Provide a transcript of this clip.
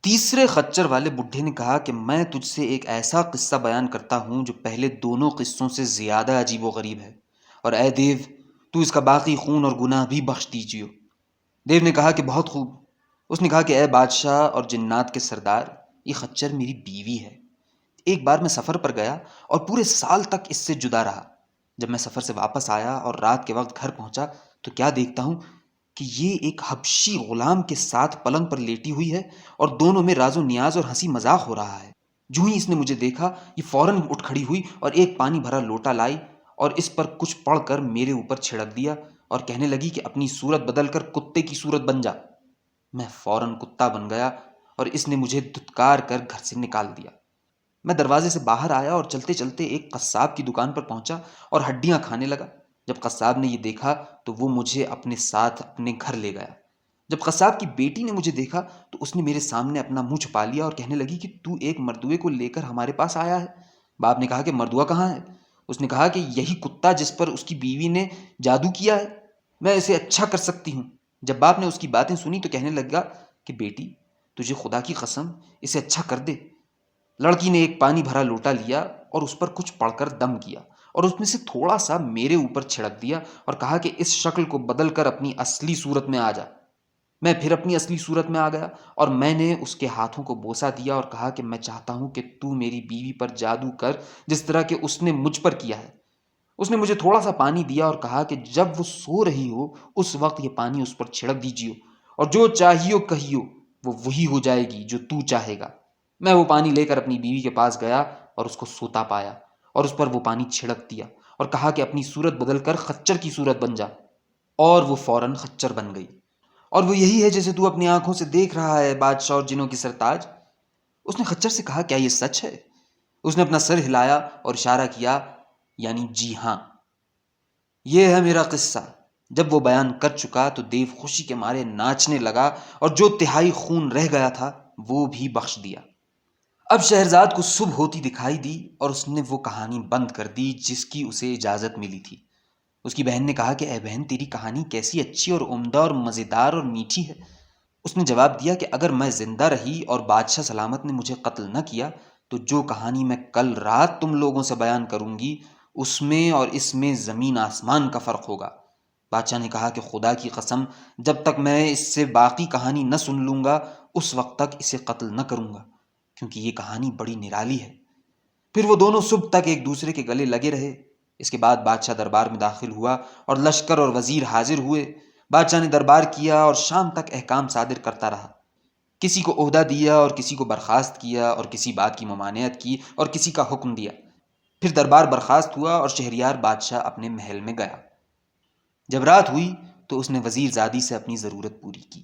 تیسرے خچر والے بڈھے نے کہا کہ میں تجھ سے ایک ایسا قصہ بیان کرتا ہوں جو پہلے دونوں قصوں سے زیادہ عجیب و غریب ہے، اور اے دیو تو اس کا باقی خون اور گناہ بھی بخش دیجیے۔ دیو نے کہا کہ بہت خوب۔ اس نے کہا کہ اے بادشاہ اور جنات کے سردار، یہ خچر میری بیوی ہے۔ ایک بار میں سفر پر گیا اور پورے سال تک اس سے جدا رہا۔ جب میں سفر سے واپس آیا اور رات کے وقت گھر پہنچا تو کیا دیکھتا ہوں کہ یہ ایک حبشی غلام کے ساتھ پلنگ پر لیٹی ہوئی ہے اور دونوں میں راز و نیاز اور ہنسی مذاق ہو رہا ہے۔ جو ہی اس نے مجھے دیکھا یہ فوراً اٹھ کھڑی ہوئی اور ایک پانی بھرا لوٹا لائی اور اس پر کچھ پڑھ کر میرے اوپر چھڑک دیا اور کہنے لگی کہ اپنی صورت بدل کر کتے کی صورت بن جا۔ میں فوراً کتا بن گیا اور اس نے مجھے دھتکار کر گھر سے نکال دیا۔ میں دروازے سے باہر آیا اور چلتے چلتے ایک قصاب کی دکان پر پہنچا اور ہڈیاں کھانے لگا۔ جب قصاب نے یہ دیکھا تو وہ مجھے اپنے ساتھ اپنے گھر لے گیا۔ جب قصاب کی بیٹی نے مجھے دیکھا تو اس نے میرے سامنے اپنا منہ چھپا لیا اور کہنے لگی کہ تو ایک مردوے کو لے کر ہمارے پاس آیا ہے۔ باپ نے کہا کہ مردوا کہاں ہے؟ اس نے کہا کہ یہی کتا جس پر اس کی بیوی نے جادو کیا ہے، میں اسے اچھا کر سکتی ہوں۔ جب باپ نے اس کی باتیں سنی تو کہنے لگا کہ بیٹی تجھے خدا کی قسم اسے اچھا کر دے۔ لڑکی نے ایک پانی بھرا لوٹا لیا اور اس پر کچھ پڑھ کر دم کیا اور اس میں سے تھوڑا سا میرے اوپر چھڑک دیا اور کہا کہ اس شکل کو بدل کر اپنی اصلی صورت میں آ جا۔ میں پھر اپنی اصلی صورت میں آ گیا اور میں نے اس کے ہاتھوں کو بوسہ دیا اور کہا کہ میں چاہتا ہوں کہ تو میری بیوی پر جادو کر جس طرح کہ اس نے مجھ پر کیا ہے۔ اس نے مجھے تھوڑا سا پانی دیا اور کہا کہ جب وہ سو رہی ہو اس وقت یہ پانی اس پر چھڑک دیجیے اور جو چاہیو کہیو وہ وہی ہو جائے گی جو تو چاہے گا۔ میں وہ پانی لے کر اپنی بیوی کے پاس گیا اور اس کو سوتا پایا اور اس پر وہ پانی چھڑک دیا اور کہا کہ اپنی صورت بدل کر خچر کی صورت بن جا، اور وہ فوراً خچر بن گئی۔ اور وہ یہی ہے جیسے تو اپنی آنکھوں سے دیکھ رہا ہے بادشاہ اور جنوں کی سرتاج۔ اس نے خچر سے کہا کیا یہ سچ ہے؟ اس نے اپنا سر ہلایا اور اشارہ کیا یعنی جی ہاں، یہ ہے میرا قصہ۔ جب وہ بیان کر چکا تو دیو خوشی کے مارے ناچنے لگا اور جو تہائی خون رہ گیا تھا وہ بھی بخش دیا۔ اب شہرزاد کو صبح ہوتی دکھائی دی اور اس نے وہ کہانی بند کر دی جس کی اسے اجازت ملی تھی۔ اس کی بہن نے کہا کہ اے بہن تیری کہانی کیسی اچھی اور عمدہ اور مزیدار اور میٹھی ہے۔ اس نے جواب دیا کہ اگر میں زندہ رہی اور بادشاہ سلامت نے مجھے قتل نہ کیا تو جو کہانی میں کل رات تم لوگوں سے بیان کروں گی اس میں اور اس میں زمین آسمان کا فرق ہوگا۔ بادشاہ نے کہا کہ خدا کی قسم جب تک میں اس سے باقی کہانی نہ سن لوں گا اس وقت تک اسے قتل نہ کروں گا، کیونکہ یہ کہانی بڑی نرالی ہے۔ پھر وہ دونوں صبح تک ایک دوسرے کے گلے لگے رہے۔ اس کے بعد بادشاہ دربار میں داخل ہوا اور لشکر اور وزیر حاضر ہوئے۔ بادشاہ نے دربار کیا اور شام تک احکام صادر کرتا رہا۔ کسی کو عہدہ دیا اور کسی کو برخاست کیا اور کسی بات کی ممانعت کی اور کسی کا حکم دیا۔ پھر دربار برخاست ہوا اور شہریار بادشاہ اپنے محل میں گیا۔ جب رات ہوئی تو اس نے وزیر زادی سے اپنی ضرورت پوری کی۔